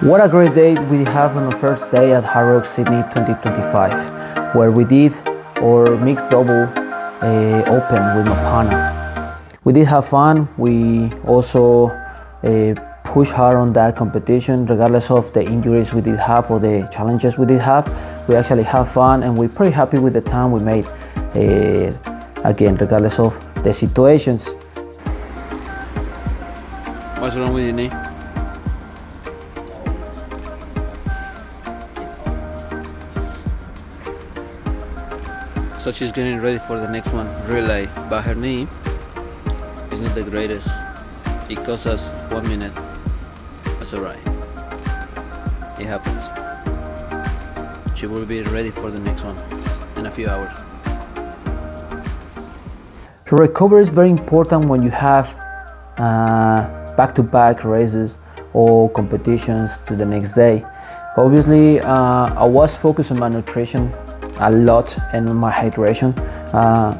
What a great day we have on the first day at Hyrox SYD25, where we did our mixed double open with my partner. We did have fun. We also pushed hard on that competition, regardless of the injuries we did have or the challenges we did have. We actually have fun, and we're pretty happy with the time we made, again, regardless of the situations. What's wrong with your knee? So she's getting ready for the next one, relay, but her knee is not the greatest. It cost us 1 minute. That's alright. It happens. She will be ready for the next one in a few hours. So recovery is very important when you have back-to-back races or competitions to the next day. Obviously, I was focused on my nutrition a lot and my hydration,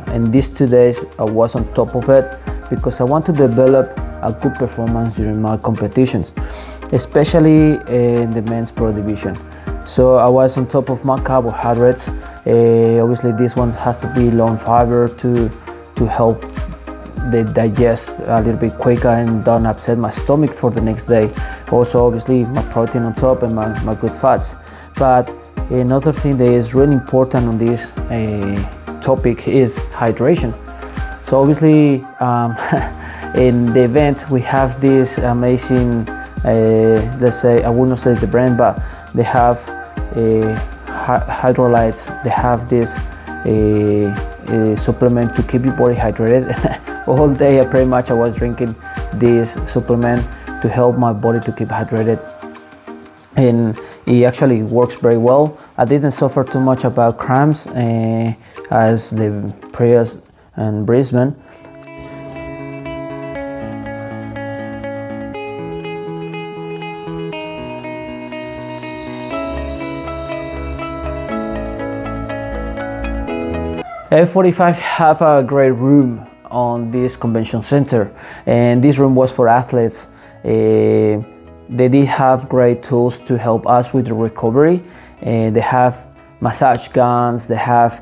and these 2 days I was on top of it because I want to develop a good performance during my competitions, especially in the men's pro division. So I was on top of my carbohydrates. Obviously this one has to be low in fiber to help they digest a little bit quicker and don't upset my stomach for the next day. Also obviously my protein on top and my good fats. But another thing that is really important on this topic is hydration. So obviously in the event we have this amazing, let's say, I would not say the brand, but they have hydrolytes. They have this supplement to keep your body hydrated. All day I was drinking this supplement to help my body to keep hydrated, and it actually works very well. I didn't suffer too much about cramps as the previous and Brisbane. F45 have a great room on this convention center, and this room was for athletes. They did have great tools to help us with the recovery. They have massage guns, they have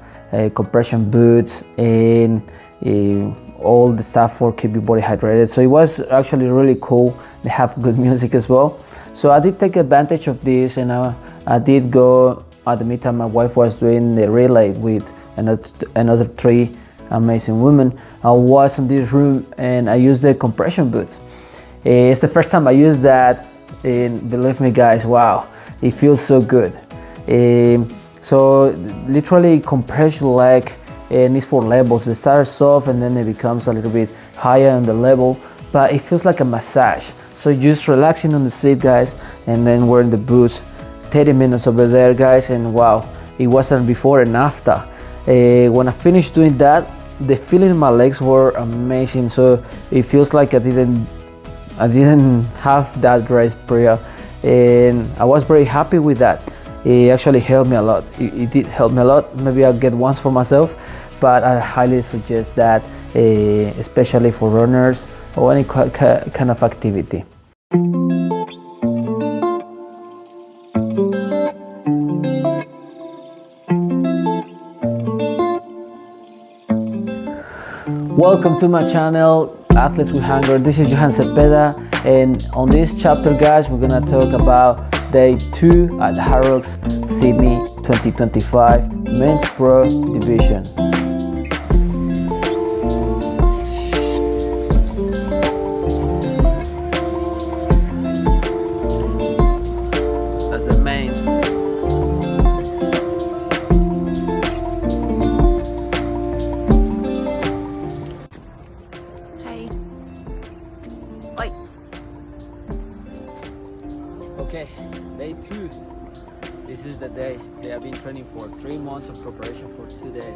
compression boots, and all the stuff for keep your body hydrated. So it was actually really cool. They have good music as well. So I did take advantage of this, and I did go at the meantime my wife was doing the relay with another 3 amazing women. I was in this room and I used the compression boots. It's the first time I used that, and believe me guys, wow, it feels so good. So literally compress your leg, and it's for levels. They start soft and then it becomes a little bit higher on the level, but it feels like a massage. So just relaxing on the seat guys, and then wearing the boots. 30 minutes over there guys, and wow, it wasn't before and after. When I finished doing that, the feeling in my legs were amazing. So it feels like I didn't have that great prayer, and I was very happy with that. It actually helped me a lot. It did help me a lot. Maybe I'll get once for myself, but I highly suggest that, especially for runners or any kind of activity. Welcome to my channel, Athletes with Hunger. This is Johan Cepeda, and on this chapter guys, we're gonna talk about day 2 at Hyrox Sydney 2025 Men's Pro Division. That's the main. Okay, day 2. This is the day. We have been training for 3 months of preparation for today.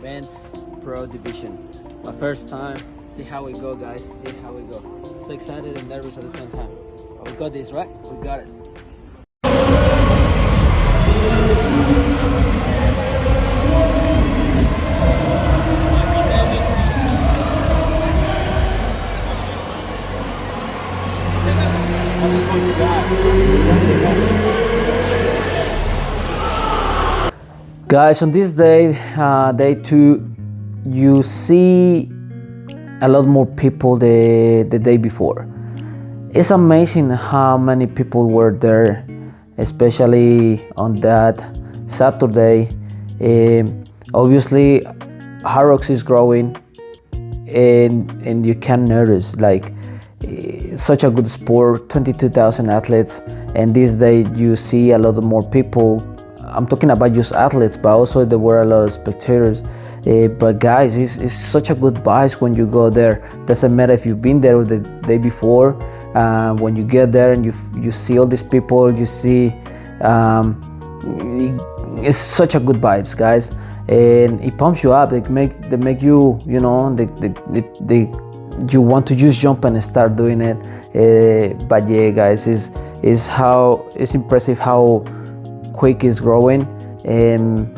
Men's Pro Division. My first time. See how we go, guys. See how we go. So excited and nervous at the same time. But we got this, right? We got it. Thank you. people you got. Guys, on this day, day 2, you see a lot more people the day before. It's amazing how many people were there, especially on that Saturday. Obviously, Hyrox is growing, and you can notice like such a good sport, 22,000 athletes, and this day you see a lot more people. I'm talking about just athletes, but also there were a lot of spectators. But guys, it's such a good vibes when you go there. Doesn't matter if you've been there the day before. When you get there and you see all these people, you see it's such a good vibes, guys, and it pumps you up. They make you, you know, you want to just jump and start doing it. But yeah, guys, it's impressive how quick it's growing, and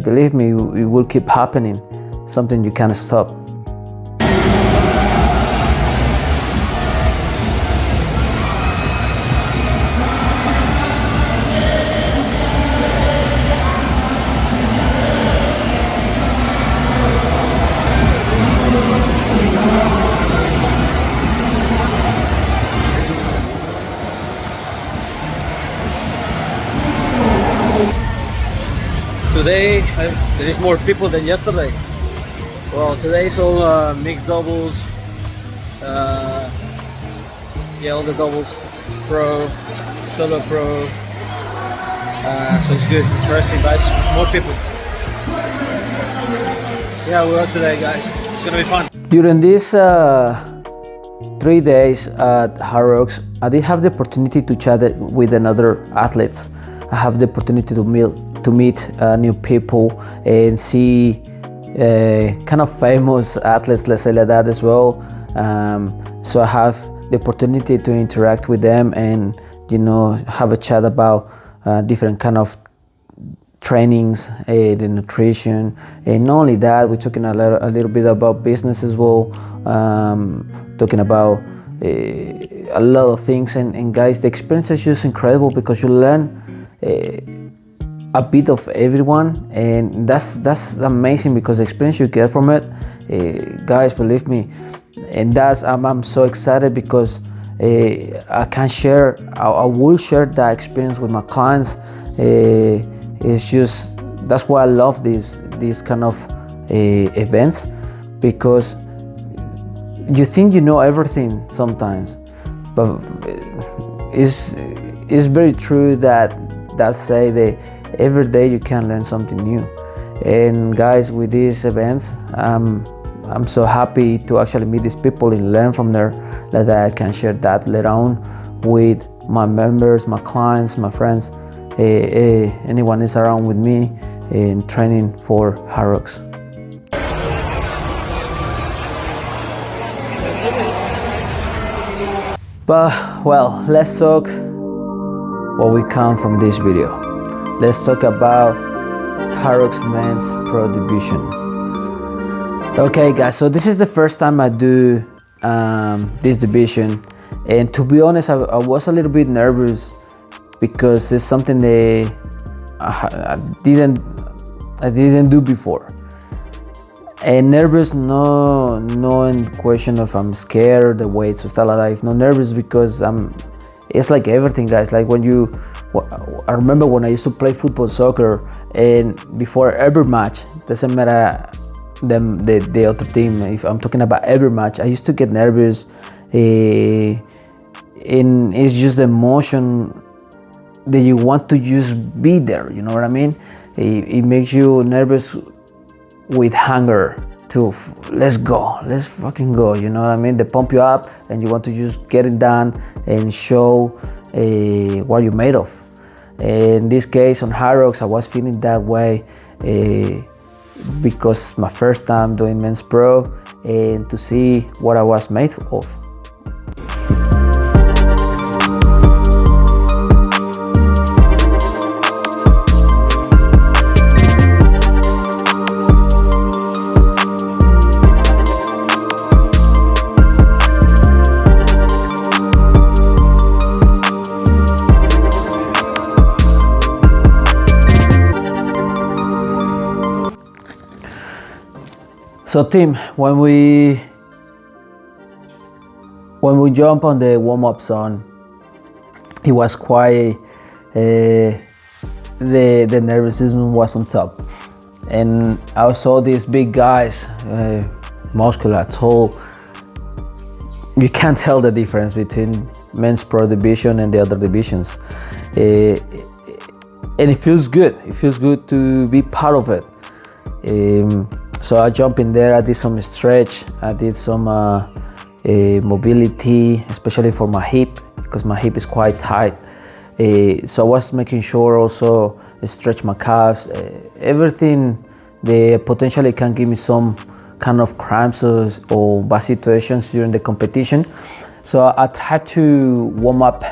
believe me, it will keep happening. Something you can't stop. Today there is more people than yesterday. Well, today is all mixed doubles. Yeah, all the doubles, pro, solo pro. So it's good, interesting, guys. More people. So yeah, we're out today, guys. It's gonna be fun. During these 3 days at Hyrox, I did have the opportunity to chat with another athletes. I have the opportunity to meet new people and see kind of famous athletes, let's say like that as well. So I have the opportunity to interact with them and, you know, have a chat about different kind of trainings, the nutrition, and not only that, we're talking a little bit about business as well, talking about a lot of things. And guys, the experience is just incredible because you learn a bit of everyone, and that's amazing because the experience you get from it, guys, believe me. And I'm so excited because I can share, I will share that experience with my clients. It's just, that's why I love these kind of events, because you think you know everything sometimes, but it's very true that say that every day you can learn something new. And guys, with these events, I'm so happy to actually meet these people and learn from there, that I can share that later on with my members, my clients, my friends, anyone is around with me in training for Hyrox. But well, let's talk what we come from this video. Let's talk about Hyrox Men's Pro Division. Okay guys, so this is the first time I do this division, and to be honest, I was a little bit nervous because it's something that I didn't do before. And nervous, no in question of I'm scared the weights or stuff like that. No, nervous because it's like everything, guys. Like I remember when I used to play football, soccer, and before every match, doesn't matter the other team, if I'm talking about every match, I used to get nervous, and it's just the emotion that you want to just be there, you know what I mean? It makes you nervous with hunger to let's fucking go, you know what I mean? They pump you up and you want to just get it done and show what you're made of. In this case on Hyrox, I was feeling that way because my first time doing men's pro, and to see what I was made of. So Tim, when we jump on the warm-up zone, it was quite the nervous was on top, and I saw these big guys, muscular, tall. You can't tell the difference between men's pro division and the other divisions, and it feels good. It feels good to be part of it. So I jumped in there. I did some stretch. I did some mobility, especially for my hip, because my hip is quite tight. So I was making sure also stretch my calves, everything that potentially can give me some kind of cramps or bad situations during the competition. So I tried to warm up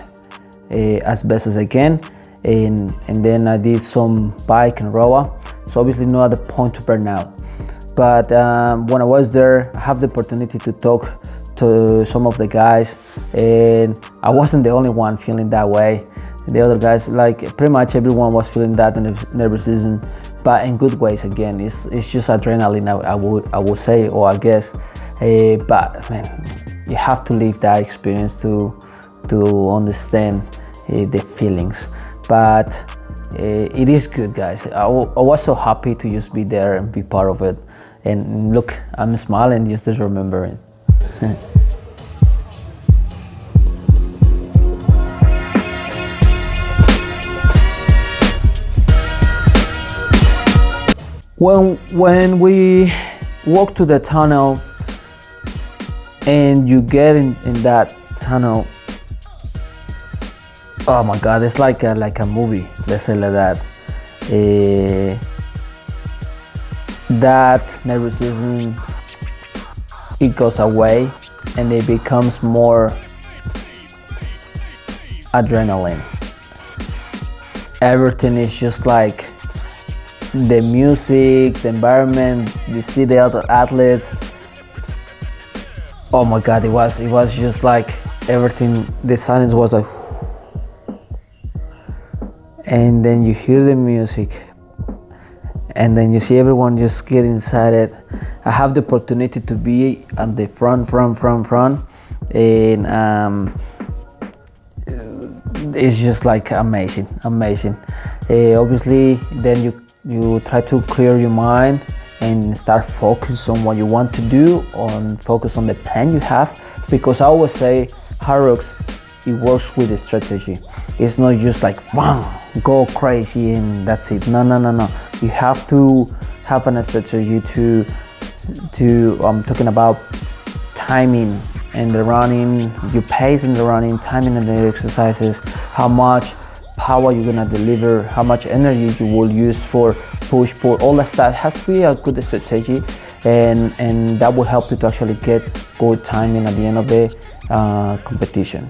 as best as I can, and then I did some bike and rower. So obviously not at the point to burn out. But when I was there, I have the opportunity to talk to some of the guys, and I wasn't the only one feeling that way. The other guys, like pretty much everyone was feeling that nervousness, but in good ways. Again, it's just adrenaline, I would say, or I guess. But man, you have to live that experience to understand the feelings. But it is good, guys. I was so happy to just be there and be part of it. And look, I'm smiling just remembering. When we walk to the tunnel and you get in that tunnel, oh my God, it's like a movie, let's say like that. That nervousness, it goes away and it becomes more adrenaline. Everything is just like the music, the environment, you see the other athletes. Oh my God, it was just like everything, the silence was like, and then you hear the music, and then you see everyone just get inside it. I have the opportunity to be on the front, and it's just like amazing. Obviously, then you try to clear your mind and start focus on what you want to do, focus on the plan you have, because I always say Hyrox, it works with the strategy. It's not just like go crazy and that's it. No. You have to have a strategy to talking about timing and the running, your pace in the running, timing in the exercises, how much power you're gonna deliver, how much energy you will use for push, pull, all that stuff. It has to be a good strategy, and that will help you to actually get good timing at the end of the competition.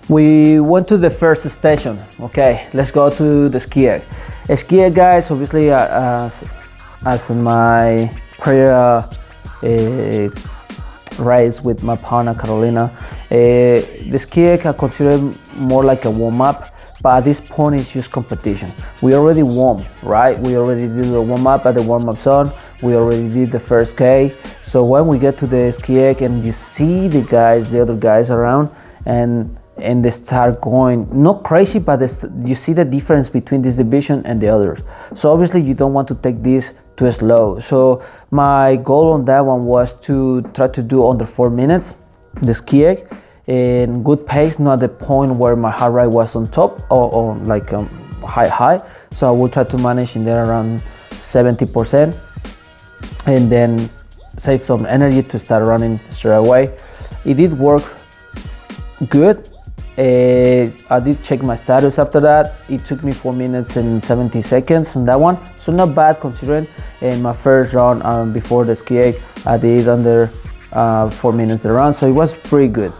We went to the first station. Okay, let's go to the ski egg. A ski egg, guys, obviously as in my prior race with my partner Carolina, the ski egg I consider more like a warm-up, but at this point it's just competition. We already warm, right? We already did the warm-up at the warm-up zone. We already did the first K. So when we get to the ski egg and you see the other guys around, and they start going not crazy, but you see the difference between this division and the others. So obviously you don't want to take this too slow. So my goal on that one was to try to do under 4 minutes the ski egg in good pace, not the point where my heart rate was on top or like high. So I will try to manage in there around 70%, and then save some energy to start running straight away. It did work good. I did check my status after that. It took me 4 minutes and 70 seconds on that one, so not bad considering. In my first run before the ski egg, I did under 4 minutes the run, so it was pretty good.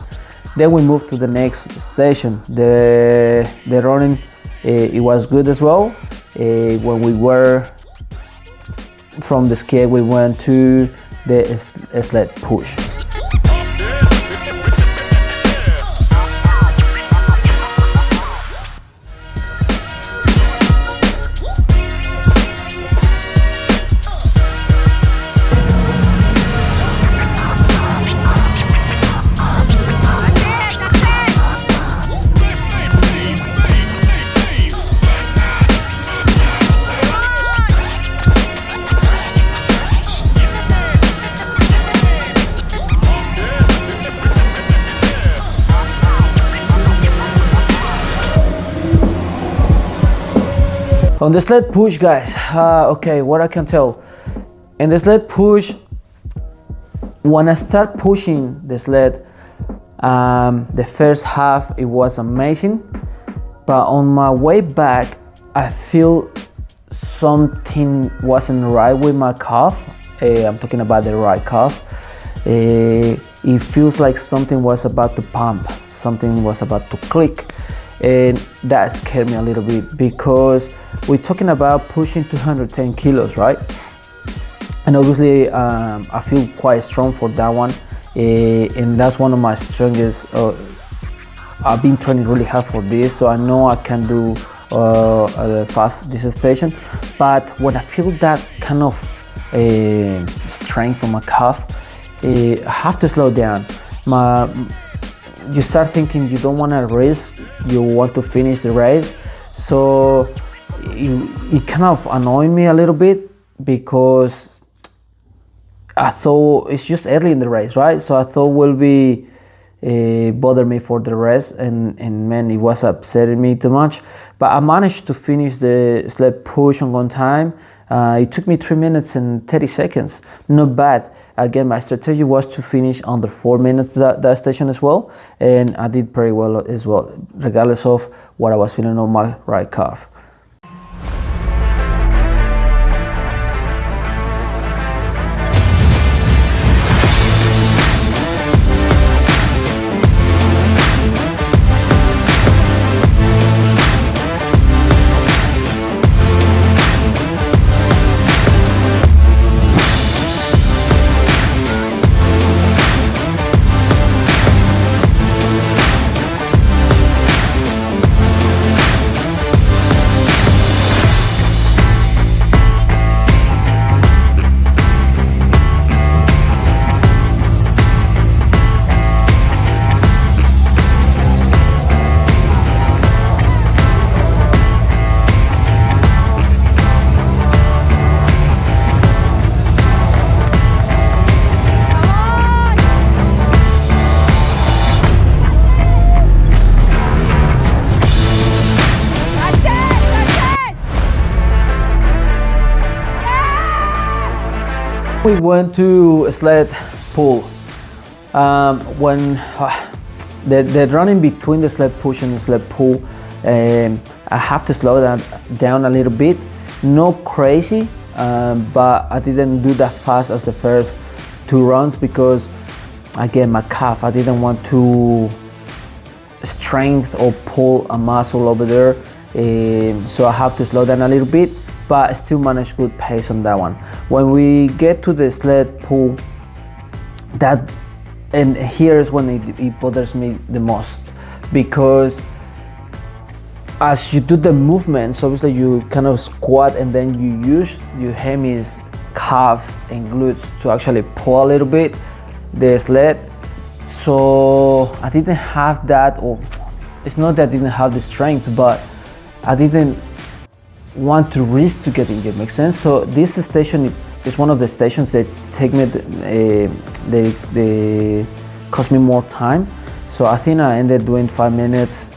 Then we moved to the next station. The running, it was good as well. When we were from the ski, we went to the sled push. On the sled push, guys, okay, what I can tell. In the sled push, when I start pushing the sled, the first half, it was amazing. But on my way back, I feel something wasn't right with my calf. I'm talking about the right calf. It feels like something was about to pump, something was about to click. And that scared me a little bit because we're talking about pushing 210 kilos, right? And obviously I feel quite strong for that one, and that's one of my strongest. I've been training really hard for this, so I know I can do fast this station. But when I feel that kind of strength from my calf, I have to slow down. You start thinking you don't want to risk, you want to finish the race. So it kind of annoyed me a little bit because I thought it's just early in the race, right? So I thought will be bother me for the rest, and man, it was upsetting me too much. But I managed to finish the sled push on time. It took me 3 minutes and 30 seconds, not bad. Again, my strategy was to finish under 4 minutes that station as well, and I did pretty well as well, regardless of what I was feeling on my right calf. We went to a sled pull. When the running between the sled push and the sled pull, I have to slow that down a little bit. Not crazy, but I didn't do that fast as the first 2 runs because, again, my calf, I didn't want to strength or pull a muscle over there, so I have to slow down a little bit, but I still managed good pace on that one. When we get to the sled pull, and here's when it bothers me the most, because as you do the movements, obviously you kind of squat and then you use your hemis, calves and glutes to actually pull a little bit the sled. So I didn't have that, or it's not that I didn't have the strength, but I didn't want to risk to get injured, makes sense? So this station is one of the stations that take me, they cost me more time. So I think I ended doing 5 minutes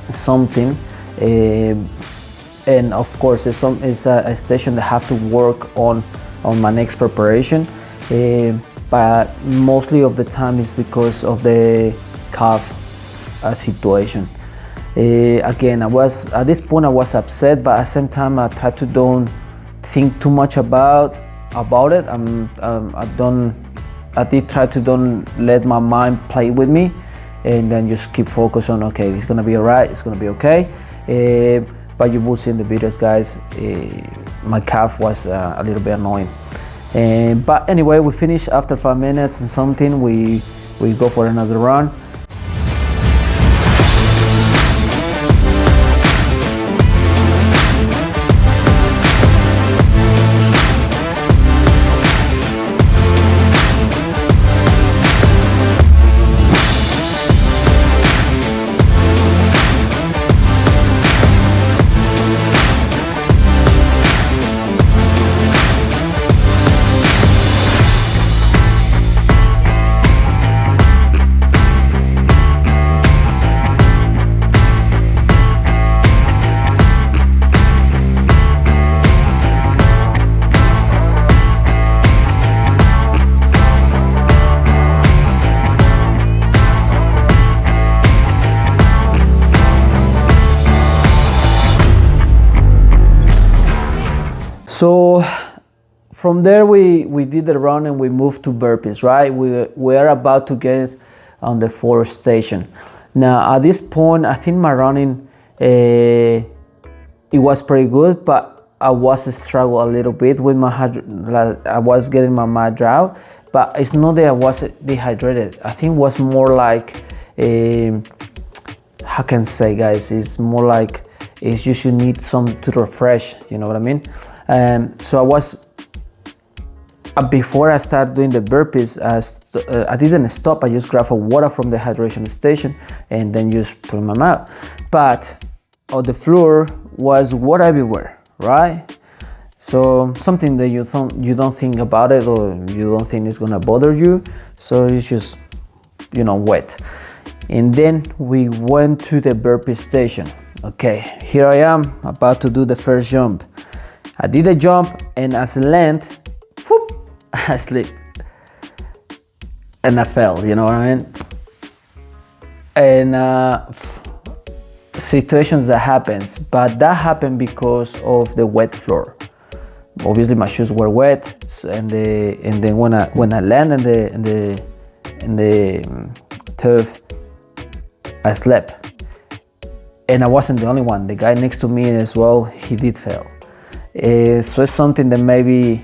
something. And of course it's a station that I have to work on my next preparation. But mostly of the time it's because of the calf situation. Again, at this point I was upset, but at the same time I tried to don't think too much about it. I did try to don't let my mind play with me, and then just keep focus on, okay, it's gonna be all right, it's gonna be okay. But you will see in the videos, guys, my calf was a little bit annoying. But anyway, we finished after 5 minutes and something. We go for another run. So from there we did the run and we moved to burpees, right? We are about to get on the fourth station. Now at this point, I think my running, it was pretty good, but I was struggling a little bit with my I was getting my mad drought, but it's not that I was dehydrated. I think it was more like, how can I say, guys, it's more like it's just you need some to refresh, you know what I mean? So I was, before I started doing the burpees, I didn't stop. I just grabbed a water from the hydration station and then just put in my mouth. But on the floor was water everywhere, right? So something that you don't think about it, or you don't think it's gonna bother you. So it's just, wet. And then we went to the burpee station. Okay, here I am about to do the first jump. I did a jump, and as I land, whoop, I slipped and I fell, you know what I mean? And situations that happens, but that happened because of the wet floor. Obviously my shoes were wet, and then when I land in the turf, I slept. And I wasn't the only one. The guy next to me as well, he did fail. So it's something that maybe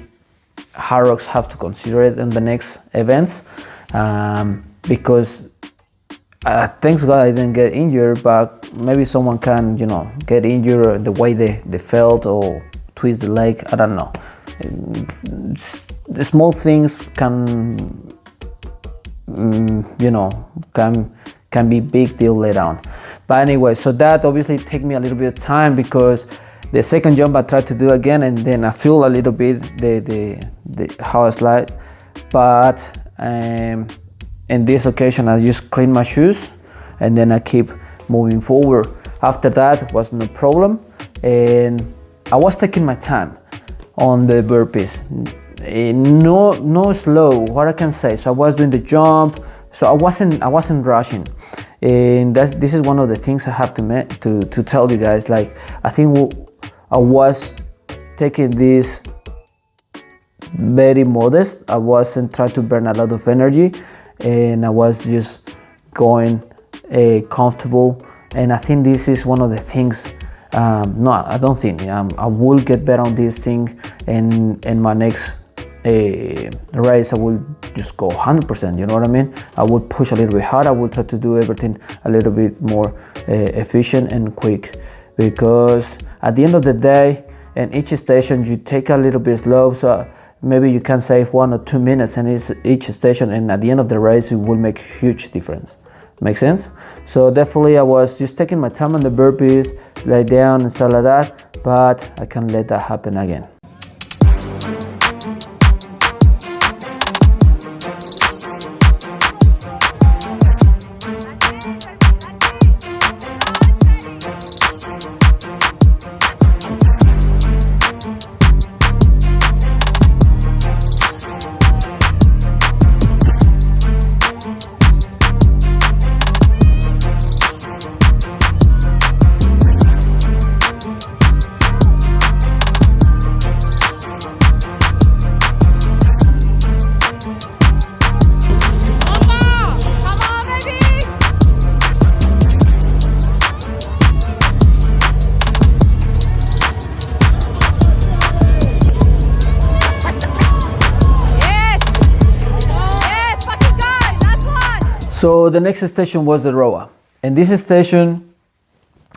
Hyrox have to consider it in the next events, because thanks God I didn't get injured, but maybe someone can, get injured the way they felt or twist the leg. I don't know. The small things can, can be big deal later on. But anyway, so that obviously take me a little bit of time, because the second jump I tried to do again, and then I feel a little bit the how I slide. But in this occasion I just clean my shoes and then I keep moving forward. After that was no problem, and I was taking my time on the burpees. No slow, what I can say. So I was doing the jump, so I wasn't rushing. And this is one of the things I have to tell you guys. Like, I think I was taking this very modest. I wasn't trying to burn a lot of energy, and I was just going comfortable. And I think this is one of the things. No, I don't think. I will get better on this thing, and in my next race I will just go 100%. You know what I mean? I would push a little bit hard. I will try to do everything a little bit more efficient and quick, because at the end of the day, in each station you take a little bit slow, so maybe you can save 1 or 2 minutes in each station, and at the end of the race it will make a huge difference. Make sense? So definitely I was just taking my time on the burpees, lay down and stuff like that, but I can't let that happen again. So the next station was the rower. And this station,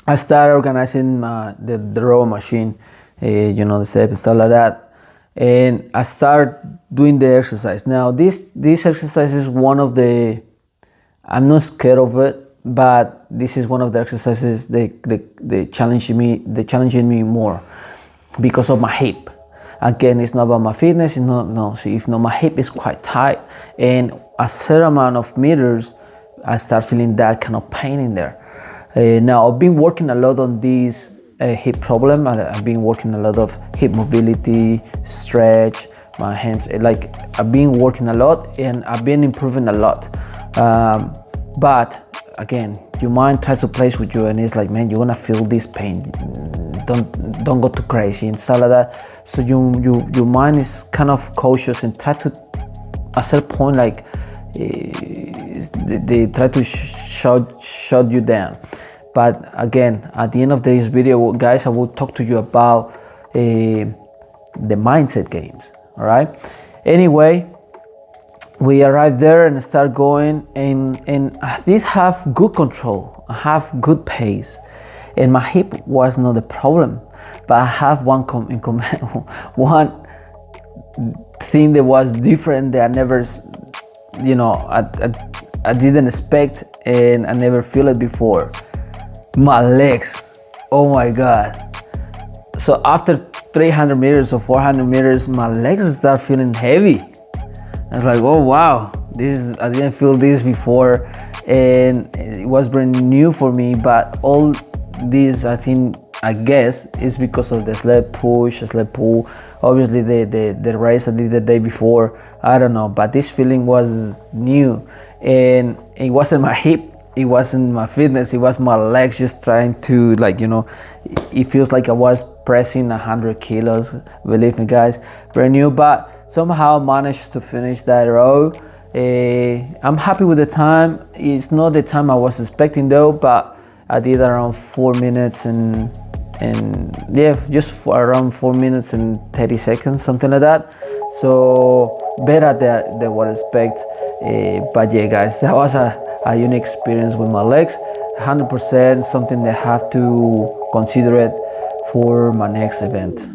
I started organizing the rower machine, the step and stuff like that. And I started doing the exercise. Now this exercise is one of the, I'm not scared of it, but this is one of the exercises they challenging me more because of my hip. Again, it's not about my fitness, it's not, no. So if not, my hip is quite tight, and a certain amount of meters, I start feeling that kind of pain in there. Now, I've been working a lot on this hip problem. I've been working a lot of hip mobility, stretch, my hands. Like, I've been working a lot, and I've been improving a lot. But again, your mind tries to play with you, and it's like, man, you're gonna feel this pain. Don't go too crazy and stuff like that. So your mind is kind of cautious and try to, at a certain point, like they try to shut you down. But again, at the end of this video, guys, I will talk to you about the mindset games. All right. Anyway, we arrived there and start going, and I did have good control. I have good pace, and my hip was not the problem. But I have one thing that was different that I never, I didn't expect, and I never feel it before. My legs, oh my God. So after 300 meters or 400 meters, my legs start feeling heavy. I was like, oh wow, I didn't feel this before, and it was brand new for me. But all this, I guess, is because of the sled push, sled pull. Obviously, the race I did the day before, I don't know, but this feeling was new, and it wasn't my hip, it wasn't my fitness, it was my legs just trying to, it feels like I was pressing 100 kilos, believe me, guys, brand new. But somehow managed to finish that row. I'm happy with the time. It's not the time I was expecting though, but I did around 4 minutes and yeah, just around 4 minutes and 30 seconds, something like that. So better than what I expect. But yeah, guys, that was a unique experience with my legs. 100% something that I have to consider it for my next event.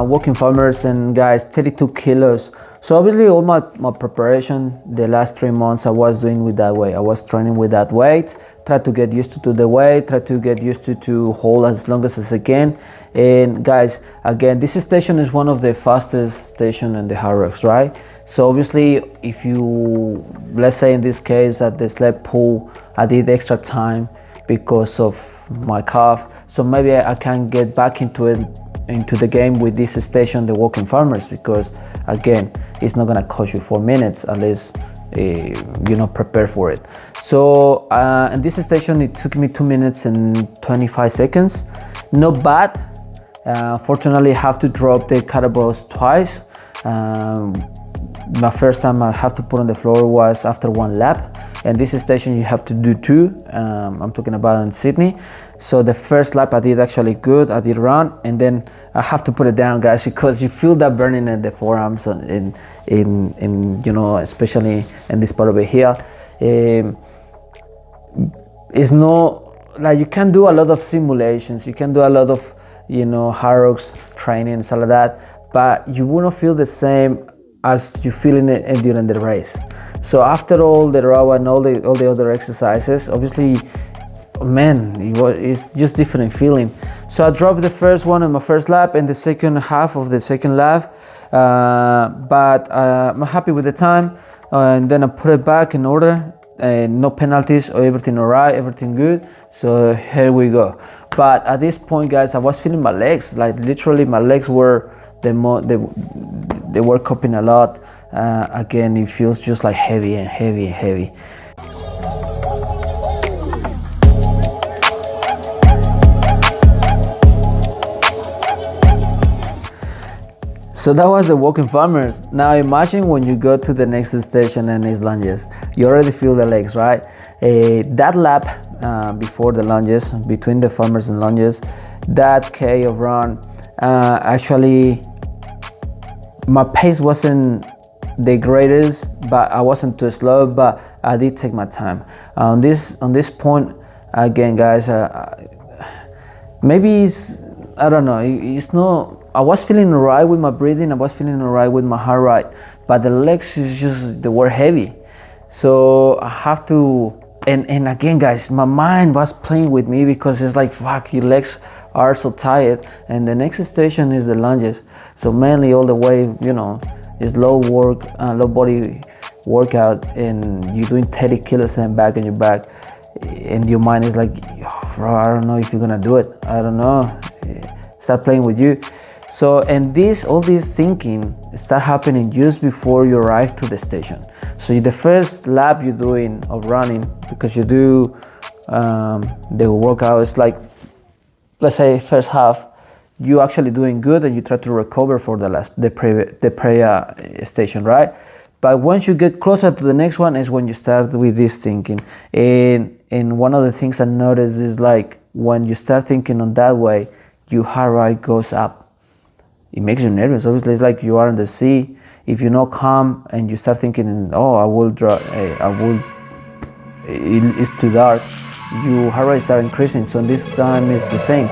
Walking farmers, and guys, 32 kilos. So obviously all my preparation the last 3 months I was doing with that weight. I was training with that weight, try to get used to the weight, try to get used to hold as long as I can. And guys, again, this station is one of the fastest station in the Hyrox, right? So obviously if you, let's say in this case at the sled pull, I did extra time because of my calf, so maybe I can get back into the game with this station, the walking farmers, because again, it's not gonna cost you 4 minutes unless prepare for it. So in this station it took me 2 minutes and 25 seconds. Not bad. Fortunately, I have to drop the kettlebells twice. My first time I have to put on the floor was after 1 lap, and this station you have to do 2. I'm talking about in Sydney. So the first lap I did actually good, I did run, and then I have to put it down, guys, because you feel that burning in the forearms, in especially in this part over here. It's not like you can do a lot of simulations, you can do a lot of Hyrox training and all of that, but you wouldn't feel the same as you feel in it during the race. So after all the row and all the other exercises, obviously, man, it's just different feeling. So I dropped the first one on my first lap and the second half of the second lap, but I'm happy with the time, and then I put it back in order, no penalties, or everything alright, everything good. So here we go. But at this point, guys, I was feeling my legs, like literally my legs were they were coping a lot. Again, it feels just like heavy and heavy and heavy. So that was the walking farmers. Now imagine when you go to the next station and it's lunges. You already feel the legs, right? That lap before the lunges, between the farmers and lunges, that K of run, actually my pace wasn't the greatest, but I wasn't too slow, but I did take my time. On this point, again guys, maybe it's, I don't know, it's not, I was feeling alright with my breathing, I was feeling alright with my heart rate, but the legs is just, they were heavy. So I have to, and again guys, my mind was playing with me because it's like, fuck, your legs are so tired, and the next station is the lunges. So mainly all the way, you know, is low body workout, and you're doing 30 kilos and back on your back, and your mind is like, oh, bro, I don't know if you're gonna do it, I don't know, start playing with you. So, and all this thinking start happening just before you arrive to the station. So the first lap you're doing of running, because you do the workout, is like, let's say first half, you actually doing good and you try to recover for the prayer station, right? But once you get closer to the next one is when you start with this thinking. And one of the things I noticed is like when you start thinking on that way, your heart rate goes up. It makes you nervous. Obviously, it's like you are in the sea. If you're not calm and you start thinking, oh, it's too dark, your heart rate start increasing. So this time it's the same.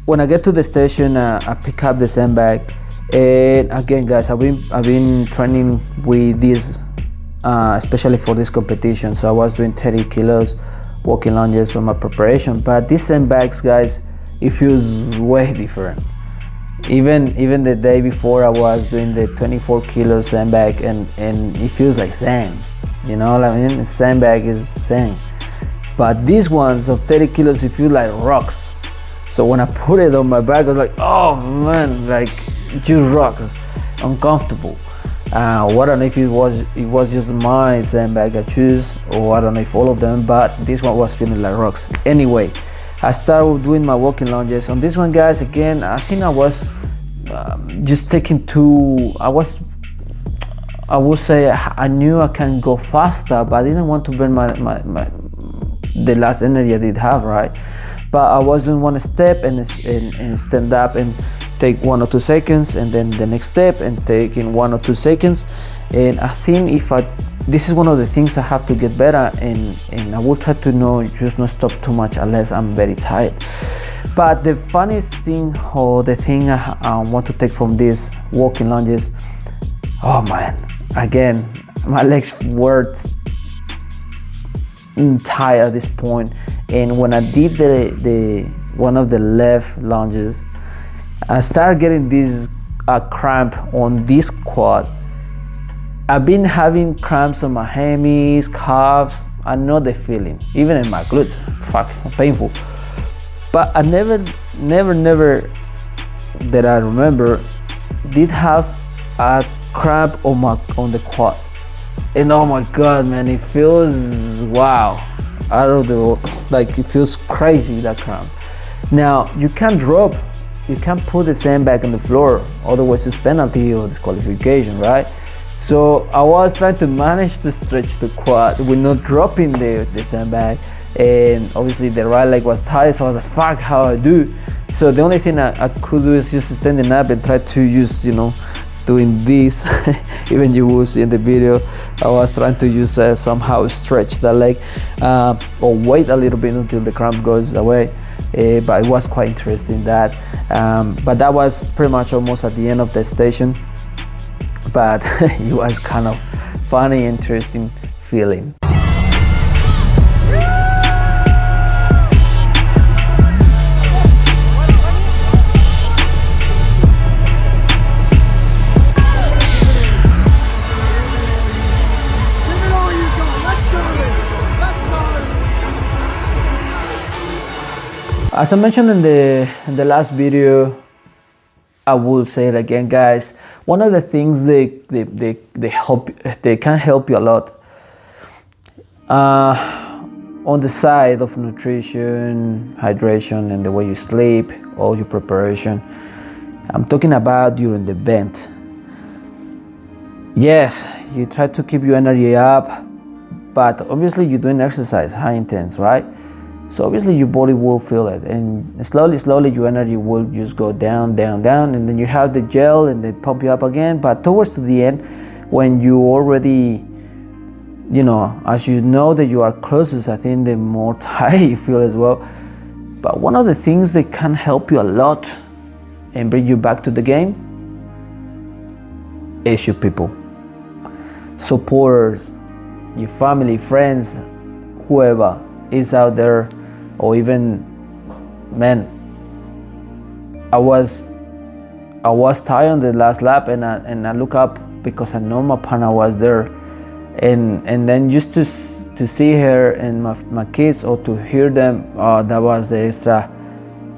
When I get to the station, I pick up the sandbag, and again, guys, I've been training with this, especially for this competition. So I was doing 30 kilos walking lunges for my preparation. But these sandbags, guys, it feels way different. Even the day before, I was doing the 24 kilo sandbag, and it feels like sand. You know what I mean? Sandbag is sand. But these ones of 30 kilos, it feels like rocks. So when I put it on my back, I was like, oh man, like just rocks, uncomfortable. I don't know if it was just my sandbag I choose, or I don't know if all of them, but this one was feeling like rocks. Anyway, I started doing my walking lunges. On this one, guys, again, I think I was just taking I would say I knew I can go faster, but I didn't want to burn the last energy I did have, right? But I was doing one step and stand up and take 1 or 2 seconds, and then the next step and taking 1 or 2 seconds. And I think this is one of the things I have to get better, and I will try to just not stop too much unless I'm very tired. But the funniest thing, or the thing I want to take from these walking lunges, oh man, again, my legs were tired at this point. And when I did the one of the left lunges, I started getting this cramp on this quad. I've been having cramps on my hammies, calves. I know the feeling, even in my glutes. Fuck, painful. But I never that I remember did have a cramp on the quad. And oh my god, man, it feels wow. Out of the, it feels crazy, that cramp. Now you can't put the sandbag on the floor, otherwise it's penalty or disqualification, right? So I was trying to manage to stretch the quad with not dropping the sandbag, and obviously the right leg was tight, so I was like, fuck, how I do? So the only thing I could do is just standing up and try to use, doing this. Even you will see in the video, I was trying to use somehow stretch the leg, or wait a little bit until the cramp goes away. But it was quite interesting that. But that was pretty much almost at the end of the station. But it was kind of funny, interesting feeling. As I mentioned in the last video, I will say it again, guys. One of the things they can help you a lot on the side of nutrition, hydration, and the way you sleep, all your preparation. I'm talking about during the event. Yes, you try to keep your energy up, but obviously you're doing exercise, high intense, right? So obviously your body will feel it, and slowly your energy will just go down, and then you have the gel and they pump you up again. But towards to the end, when you already, as you know that you are closest, I think the more tired you feel as well. But one of the things that can help you a lot and bring you back to the game is your people, supporters, your family, friends, whoever is out there. Or even, man, I was tired on the last lap, and I look up because I know my partner was there, and then just to see her and my kids, or to hear them, that was the extra,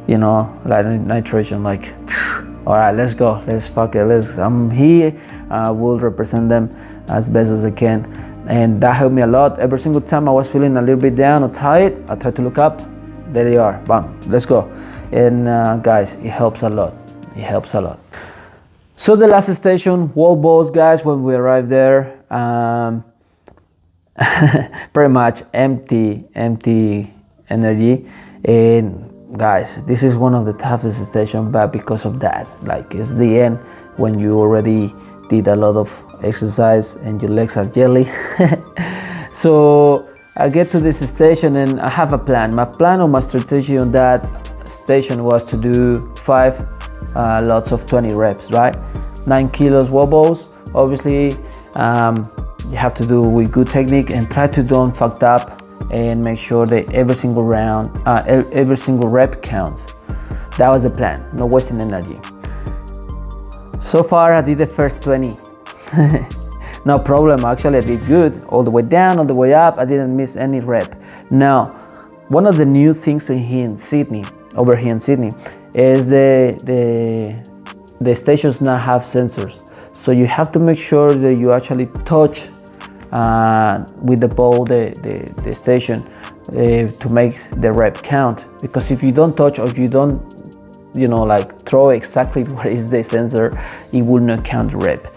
like nitration, like, all right, let's go, let's fuck it, I'm here, I will represent them as best as I can. And that helped me a lot. Every single time I was feeling a little bit down or tired, I tried to look up. There you are, bam, let's go. And guys, it helps a lot. So the last station, wall balls, guys. When we arrived there, pretty much empty energy. And guys, this is one of the toughest stations, but because of that, like, it's the end when you already did a lot of exercise and your legs are jelly. So I get to this station and I have a plan. My plan or my strategy on that station was to do 5 lots of 20 reps, right? 9 kilos wobbles. Obviously, you have to do with good technique and try to don't fuck up, and make sure that every single round, every single rep counts. That was the plan, no wasting energy. So far, I did the first 20. No problem, actually I did good. All the way down, all the way up, I didn't miss any rep. Now, one of the new things over here in Sydney, is the stations now have sensors. So you have to make sure that you actually touch with the ball the station to make the rep count. Because if you don't touch, or you don't, like throw exactly where is the sensor, it will not count the rep.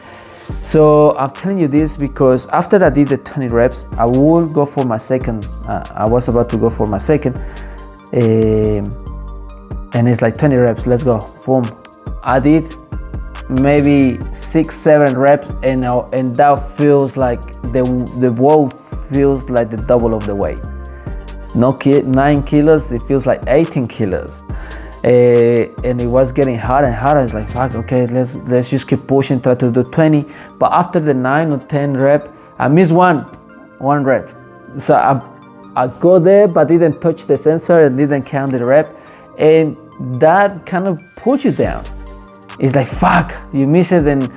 So I'm telling you this because after I did the 20 reps, I will go for my second. I was about to go for my second, and it's like 20 reps. Let's go, boom. I did maybe 6-7 reps, and that feels like the wall feels like the double of the weight. It's not 9 kilos, it feels like 18 kilos. And it was getting harder and harder. It's like, fuck, okay, let's just keep pushing, try to do 20. But after the 9 or 10 rep, I missed one rep. So I go there, but didn't touch the sensor and didn't count the rep. And that kind of puts you down. It's like, fuck, you miss it. And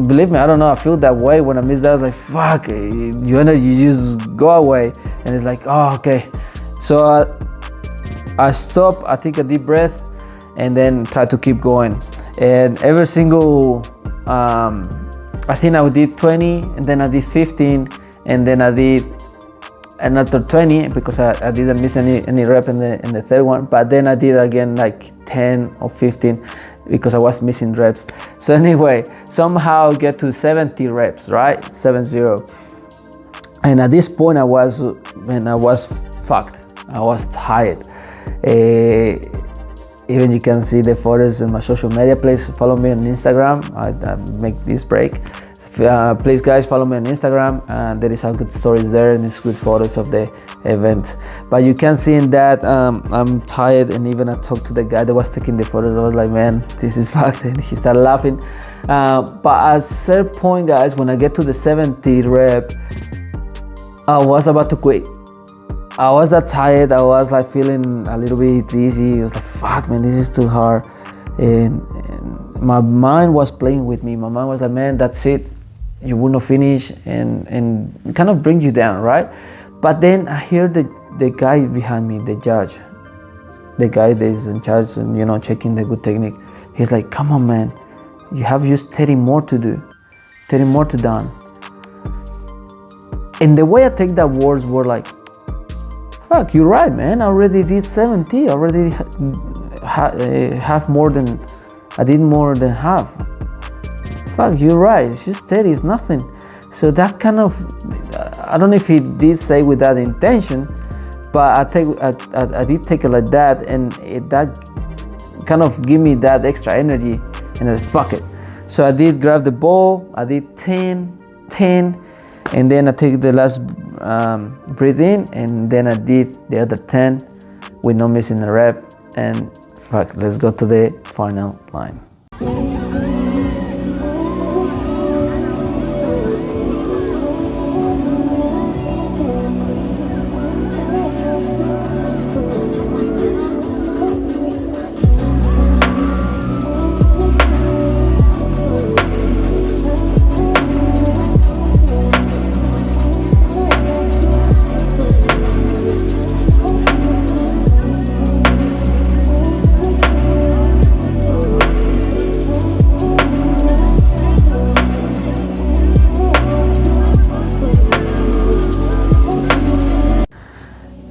believe me, I don't know, I feel that way when I miss that. I was like, fuck, your energy just go away. And it's like, oh, okay. So I stop, I take a deep breath, and then try to keep going. And every single, I think I did 20, and then I did 15, and then I did another 20 because I didn't miss any rep in the third one. But then I did again like 10 or 15 because I was missing reps. So anyway, somehow get to 70 reps, right? 70. And at this point I was fucked. I was tired. Even you can see the photos in my social media. Please follow me on Instagram. I make this break. Please guys, follow me on Instagram. There is some good stories there, and it's good photos of the event. But you can see in that I'm tired, and even I talked to the guy that was taking the photos. I was like, man, this is fucked, and he started laughing. But at a certain point, guys, when I get to the 70 rep, I was about to quit. I was that tired. I was like feeling a little bit dizzy. I was like, fuck, man, this is too hard. And my mind was playing with me. My mind was like, man, that's it. You will not finish, and kind of brings you down, right? But then I hear the the guy behind me, the judge, the guy that is in charge, you know, checking the good technique, he's like, come on, man, you have just 30 more to do, 30 more to done. And the way I take that words were like, fuck, you're right, man, I already did 70, I already have more than, I did more than half. Fuck, you're right, it's just 30, it's nothing. So that kind of, I don't know if he did say with that intention, but I did take it like that, and that kind of give me that extra energy, and I said, fuck it. So I did grab the ball, I did 10, and then I take the last breathe in, and then I did the other 10 with no missing a rep, and fuck, let's go to the final line.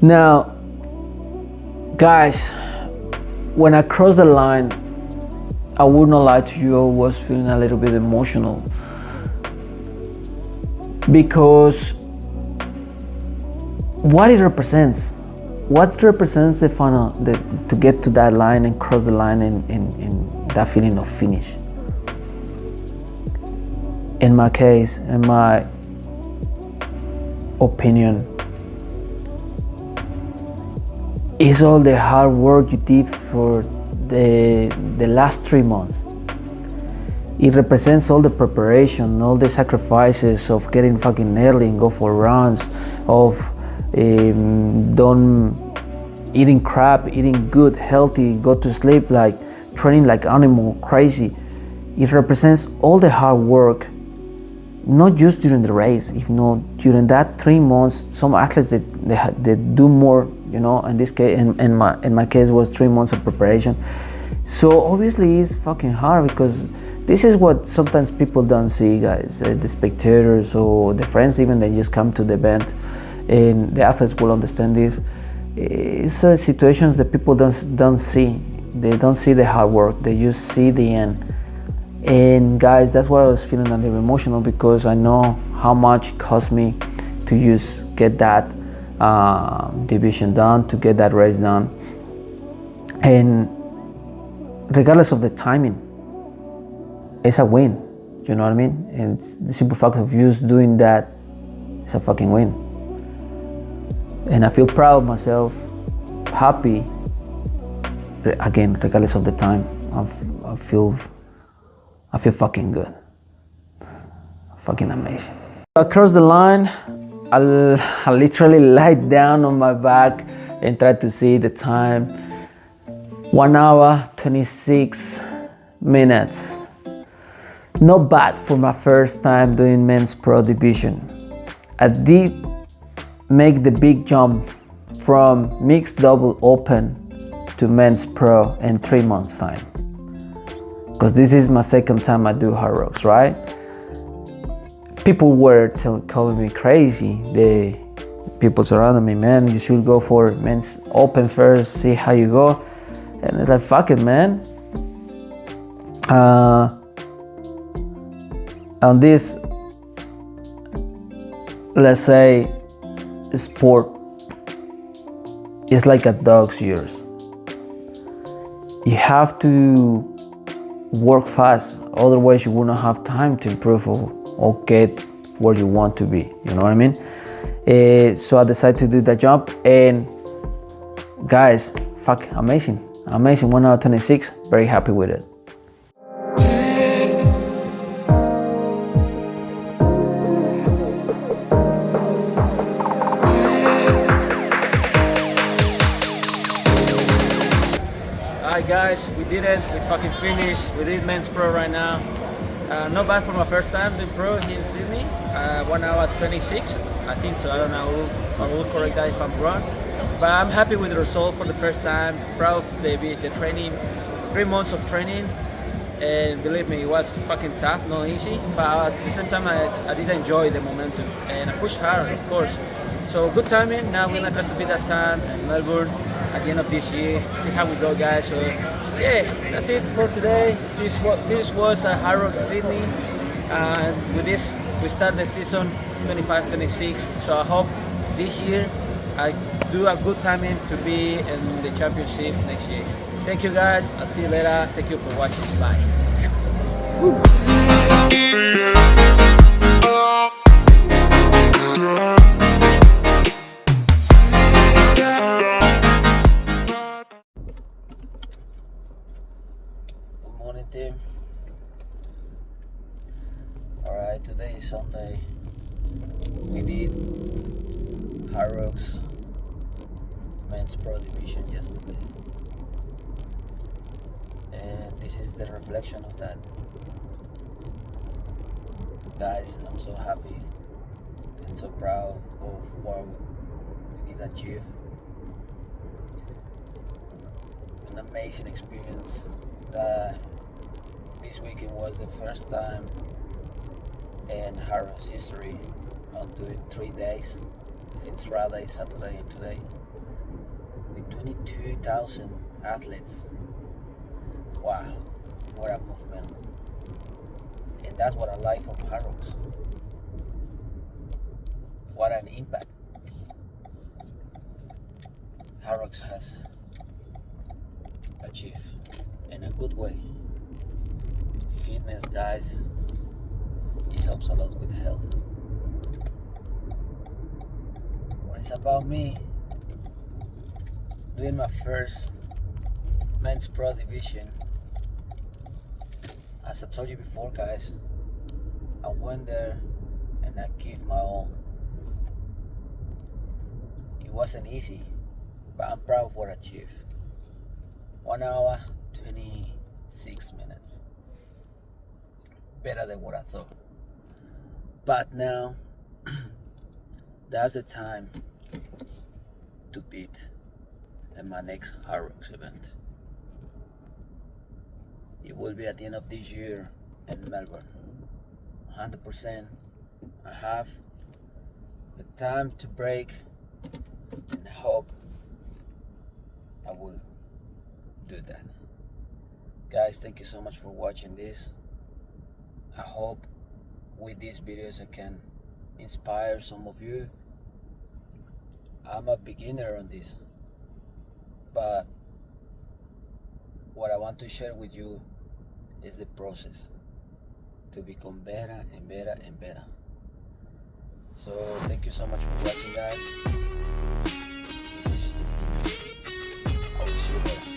Now, guys, when I crossed the line, I would not lie to you, I was feeling a little bit emotional, because what it represents the final, to get to that line and cross the line, and that feeling of finish. In my case, in my opinion, is all the hard work you did for the last 3 months. It represents all the preparation, all the sacrifices of getting fucking early and go for runs, of don't eating crap, eating good, healthy, go to sleep, like training like animal, crazy. It represents all the hard work, not just during the race, if not during that 3 months. Some athletes they do more, you know. In this case, in my case, was 3 months of preparation. So obviously it's fucking hard, because this is what sometimes people don't see, guys. The spectators or the friends even that just come to the event, and the athletes will understand this. It's situations that people don't see. They don't see the hard work. They just see the end. And guys, that's why I was feeling a little emotional, because I know how much it cost me to just get that division done, to get that race done. And regardless of the timing, it's a win, you know what I mean? And the simple fact of just doing that is a fucking win. And I feel proud of myself, happy. Again, regardless of the time, I feel fucking good, fucking amazing. Across the line, I literally lied down on my back and tried to see the time. 1 hour, 26 minutes. Not bad for my first time doing men's pro division. I did make the big jump from mixed double open to men's pro in 3 months time, because this is my second time I do Hyrox, right? People were calling me crazy. The people surrounding me, man, you should go for men's open first, see how you go. And it's like, fuck it, man. On this, let's say, sport, it's like a dog's years. You have to work fast, otherwise you will not have time to improve or get where you want to be, you know what I mean? So I decided to do that jump, and guys, fuck, amazing 1 hour 26, very happy with it. Alright guys, we did it, we fucking finished, we did men's pro right now. Not bad for my first time doing pro here in Sydney. 1 hour 26, I think so, I don't know, I will correct that if I'm wrong. But I'm happy with the result for the first time. Proud of the training, 3 months of training, and believe me, it was fucking tough, not easy. But at the same time, I did enjoy the momentum, and I pushed hard, of course. So good timing. Now we're not going to be that time in Melbourne at the end of this year. See how we go, guys. So yeah, that's it for today. This was a Hyrox Sydney, and with this we start the season 25-26. So I hope this year I do a good timing to be in the championship next year. Thank you, guys. I'll see you later. Thank you for watching. Bye. Good morning, team. Alright, today is Sunday. We did Hyrox Men's Pro Division yesterday. And this is the reflection of that. Guys, I'm so happy and so proud of what we did achieve. An amazing experience. This weekend was the first time in Hyrox history I'm doing 3 days, since Friday, Saturday and today, with 22,000 athletes. Wow, what a movement. And that's what I like from Hyrox. What an impact Hyrox has achieved in a good way. Fitness, guys, it helps a lot with health. When it's about me doing my first men's pro division, as I told you before, guys, I went there and I gave my all. It wasn't easy, but I'm proud of what I achieved. 1 hour, 26 minutes. Better than what I thought. But now, that's the time to beat in my next Hyrox event. It will be at the end of this year in Melbourne. 100%. I have the time to break and hope I will do that. Guys, thank you so much for watching this. I hope with these videos I can inspire some of you. I'm a beginner on this, but what I want to share with you is the process to become better and better and better. So thank you so much for watching, guys. This is just the beginning. I will see you later.